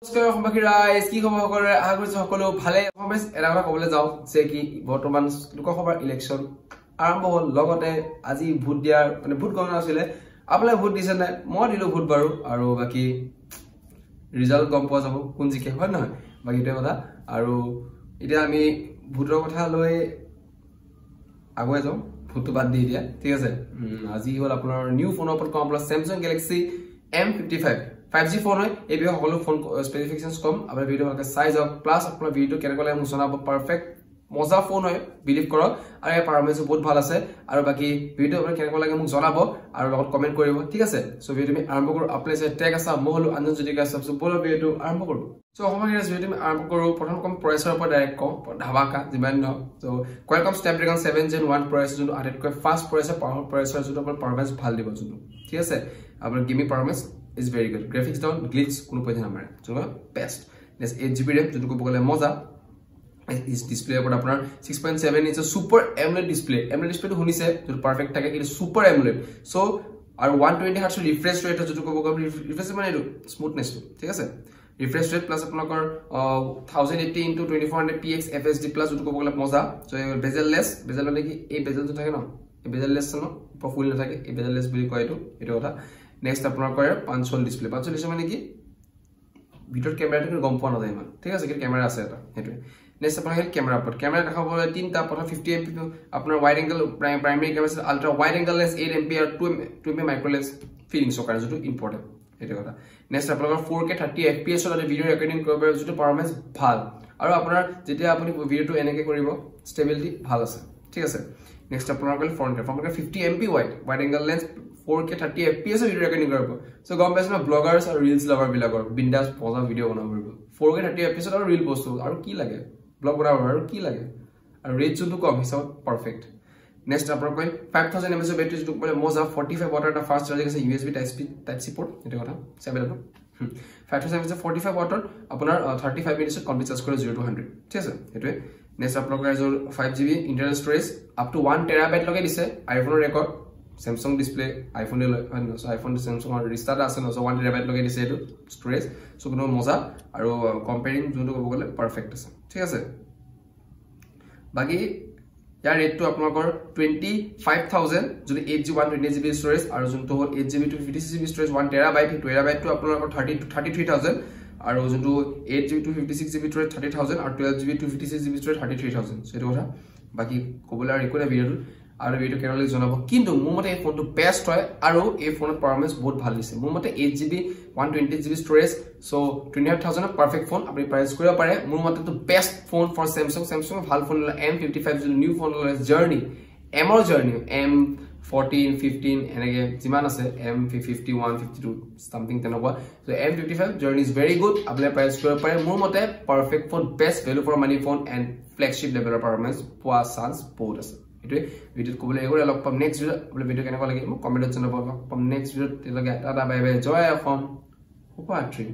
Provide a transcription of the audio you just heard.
নমস্কাৰ সম্বাকি ৰাইজ কি খবৰ সকলোৰে আশা কৰিছো সকলো ভালে সমেজ এটা কথা ক'বলৈ যাও যে কি বৰ্তমান লোকসভাৰ ইলেকশ্যন আৰম্ভ হ'ল লগতে আজি ভোট দিয়াৰ মানে ভোট গণনা আছিল আপোনালোকে ভোট দিছে নাই মই দিলো ভোট বাৰু আৰু বাকি ৰিজাল্ট গম পোৱা যাব কোন জিকে হয় নহয় বাকি এটা কথা আৰু এতিয়া আমি ভোটৰ কথা লৈ আগুৱাই যাওঁ ভোটটো বাদ দি দিয়া ঠিক আছে আজি হ'ল আপোনাৰ নিউ ফোনৰ ওপৰত কম আপোনাৰ Samsung Galaxy M55 5G phone হয় এই বিষয়ে সকলো ফোন স্পেসিফিকেশনস কম আপোনাৰ ভিডিও ভালকে চাই যাওক প্লাস আপোনাৰ ভিডিও কেনেকৈ লাগে মোক জনাব পাৰফেক্ট মজা ফোন হয় বিলিভ কৰক আৰু এই পাৰফৰমেন্স বহুত ভাল আছে আৰু বাকি ভিডিও আপোনাৰ কেনেকৈ লাগে মোক জনাব আৰু লগত কমেন্ট কৰিব ঠিক আছে সো ভিডিও আমি আৰম্ভ কৰো আপুনি যে ট্যাগ আছে মহলু আনন্দ জুদিকা সবসে বলো ভিডিও আৰম্ভ কৰো সো সময় ভিডিও আমি আৰম্ভ কৰো প্ৰথম কম প্ৰচেছৰ ওপৰত ডাইৰেক্ট কম ধাবাকা যিমান ন সো কোয়ালকম স্ন্যাপড্ৰাগন 7 Gen 1 প্ৰচেছৰ যোনটো আটাইতকৈ ফাষ্ট প্ৰচেছৰ পাৱাৰ প্ৰচেছৰ যোনটো আপোনাৰ পাৰফৰমেন্স ভাল দিব যোনটো ঠিক আছে আপোনাৰ gaming performance is very good graphics down glitch কোনো পইছা নামাৰে so best next 8GB RAM যোনটো ক'ব গলে মজা is display ওপৰত আপোনাৰ 6.7 inch super AMOLED display টো শুনিছে যোনটো পাৰফেক্ট থাকে কিন্তু super AMOLED so আৰু 120 Hz refresh rate যোনটো ক'ব গলে refresh মানে এইটো smoothness ঠিক আছে refresh rate plus আপোনালোকৰ 1080 into 2400 px fsd plus যোনটো ক'ব গলে মজা so bezel-less bezel মানে কি এই bezel টো থাকে ন এই bezel-less ন ফুল নাথাকে এই bezel-less বুলি কয় এইটো কথা নেক্সট আপোনাৰ কয় পাঞ্চল ডিসপ্লে মানে কি ভিডিওৰ ক্যামেৰাটো গম পোৱা নাযায় ইমান ঠিক আছে কি ক্যামেৰা আছে এটা হেতু নেক্সট আপোনাৰ ক্যামেৰা ওপৰত ক্যামেৰা দেখাবলৈ তিনটা প্ৰথম 50 MP আপোনাৰ wide angle primary camera ultra wide angle lens 8 MP আৰু 2 MP মাইক্ৰো লেন্স ফিলিংছৰ কাৰণে যেটো ইম্পৰ্টেন্ট হেতু কথা নেক্সট আপোনাৰ 4K 30 FPS ৰ ভিডিও ৰেকৰ্ডিং কৰিব যেটো পাৰফৰমেন্স ভাল আৰু আপোনাৰ যেতিয়া আপুনি ভিডিওটো এনেকে কৰিব ষ্টেবিলিটি ভাল আছে ঠিক আছে নেক্সট আপোনাৰ front camera 50 MP wide angle lens 4K 30 FPS video recording কৰিব সো গম পাইছে না ব্লগাৰ্স আৰু ৰিলস লাভাৰ বিলাকৰ বিন্দাস পজা ভিডিও বনাব পাৰিব 4K 30 FPS আৰু ৰিল পোষ্ট আৰু কি লাগে ব্লগ বনাব আৰু কি লাগে আৰু ৰেট যোনটো কম হিচাপ পাৰফেক্ট নেক্সট আপোনাৰ কয় 5000 mAh বেটাৰী যোনটো মানে মজা 45 ওয়াটৰ এটা ফাষ্ট চাৰ্জিং আছে USB টাইপ চি পোৰ্ট এটা কথা চাবেল 5000 mAh 45 ওয়াটৰ আপোনাৰ 35 মিনিটত কমপ্লিট চাৰ্জ কৰে 0 to 100 ঠিক আছে হেতুৱে নেক্সট আপোনাৰ কয় 5GB internal storage up to 1 TB লগাই দিছে আইফোনৰ record Samsung display iPhone so iPhone Samsung or restart আছে no so 1 TB লগাই দিছে এটো storage so কোনো মজা আৰু কম্পেয়াৰিং যোনটো ক'ব গলে পাৰফেক্ট আছে ঠিক আছে বাকি ইয়াৰ ৰেটটো আপোনালোকৰ 25000 যদি 8GB 128GB storage আৰু যোনটো 8GB 256GB storage 1 TB 2 TB টো আপোনালোকৰ 30 to 33000 আৰু যোনটো 8GB 256GB storage 30000 আৰু 12GB 256GB storage 33000 সেটো কথা বাকি ক'বলৈ আৰু একো নাই ভিডিওটো আৰু ভিডিও কেনেকৈ জনাব কিন্তু মোৰ মতে এই ফোনটো বেষ্ট হয় আৰু এই ফোনৰ পাৰফৰমেন্স বহুত ভাল দিছে মোৰ মতে 8GB 128GB storage so 28000 ৰ পাৰফেক্ট ফোন আপুনি প্ৰাইস কৰিব পাৰে মোৰ মতে তো বেষ্ট ফোন ফৰ Samsung ভাল ফোন M55 যোন নিউ ফোন জাৰ্নি এমৰ জাৰ্নি M14 15 এনেকে যিমান আছে M51 52 সামথিং তেনেকুৱা so M55 journey is very good আপুনি প্ৰাইস কৰিব পাৰে মোৰ মতে perfect phone best value for money phone and flagship লেভেলৰ পাৰফৰমেন্স পোৱা চান্স বহুত আছে এটো ভিডিও কবলে এগৰে লগ পাম নেক্সট ভিডিও আপুনি ভিডিও কেনেকুৱা লাগে মোক কমেন্টত জনাব লগ পাম নেক্সট ভিডিও তেলগে টাটা বাই বাই জয় অসম উপাত্ৰী